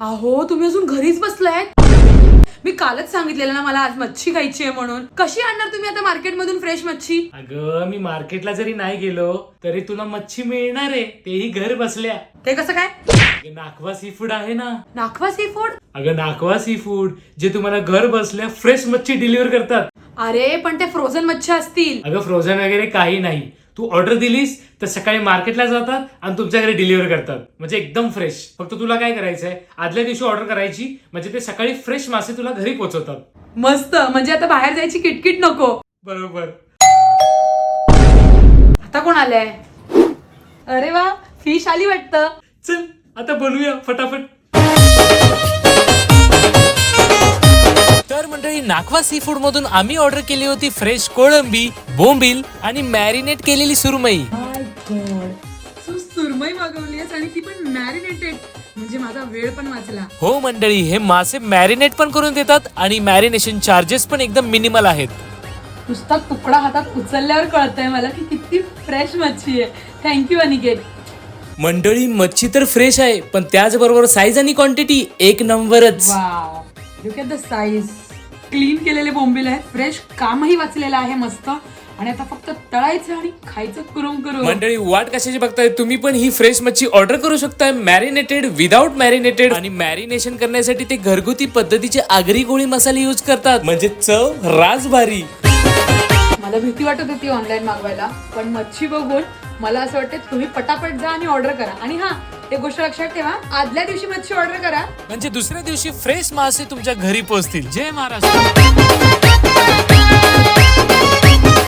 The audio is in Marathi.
अहो तुम्ही अजून घरीच बसलाय? मी कालच सांगितलेलं ना मला आज मच्छी खायची आहे म्हणून. कशी आणणार तुम्ही आता मार्केट मधून फ्रेश मच्छी? अगं मी मार्केटला जरी नाही गेलो तरी तुला मच्छी मिळणार आहे, तेही घर बसल्या. ते कसं काय? नाखवा सी फूड आहे ना. Nakhwa sea food? अगं नाखवा सी फूड जे तुम्हाला घर बसल्या फ्रेश मच्छी डिलिव्हर करतात. अरे पण ते फ्रोझन मच्छी असतील. अगं फ्रोझन वगैरे काही नाही. तू ऑर्डर दिलीस तर सकाळी मार्केटला जातात आणि तुमच्या घरी डिलिव्हर करतात. म्हणजे एकदम फ्रेश. फक्त तुला काय करायचंय, आदल्या दिवशी ऑर्डर करायची, म्हणजे ते सकाळी फ्रेश मासे तुला घरी पोहोचवतात. मस्त, म्हणजे आता बाहेर जायची किटकिट नको. बरोबर. आता कोण आलंय? अरे वा, फिश आली वाटतं. चल आता बनवूया फटाफट. तर मंडळी, नाखवा सी फूड मधून आम्ही ऑर्डर केली होती फ्रेश कोळंबी, बोंबील आणि मॅरिनेट केलेली सुरमई. माय गॉड, तू सुरमई मागवलीस आणि ती पण मॅरिनेटेड, म्हणजे माझा वेळ पण वाचला. हो मंडळी, हे मासे मॅरिनेट पण करून देतात आणि मॅरिनेशन चार्जेस पण एकदम मिनिमल आहेत. नुसता तुकडा हातात उचलल्यावर कळतंय मला की किती फ्रेश मच्छी आहे. थँक्यू अनिकेत. मंडळी, मच्छी तर फ्रेश आहे, पण त्याचबरोबर साईज आणि क्वांटिटी एक नंबरच. Wow, look at the size. Clean केलेले बोंबील आहेत, फ्रेश कामही वाचलेलं आहे मस्त. आणि आता फक्त तळायचं आणि खायचं करून करून. मंडळी, वाट कशाची बघताय, तुम्ही पण ही फ्रेश मच्छी ऑर्डर करू शकताय. Marinated, without marinated. आणि मॅरिनेशन करण्यासाठी ते घरगुती पद्धतीचे आगरी गोळी मसाले यूज करतात, म्हणजे चव राजभारी. मला भीती वाटत होती ऑनलाईन मागवायला, पण मच्छी बघून मला असं वाटतं तुम्ही पटापट जा आणि ऑर्डर करा. आणि हा, एक गोष्ट लक्षात ठेवा, आदल्या दिवशी मच्छी ऑर्डर करा, म्हणजे दुसऱ्या दिवशी फ्रेश मासे तुमच्या घरी पोहोचतील. जय महाराष्ट्र.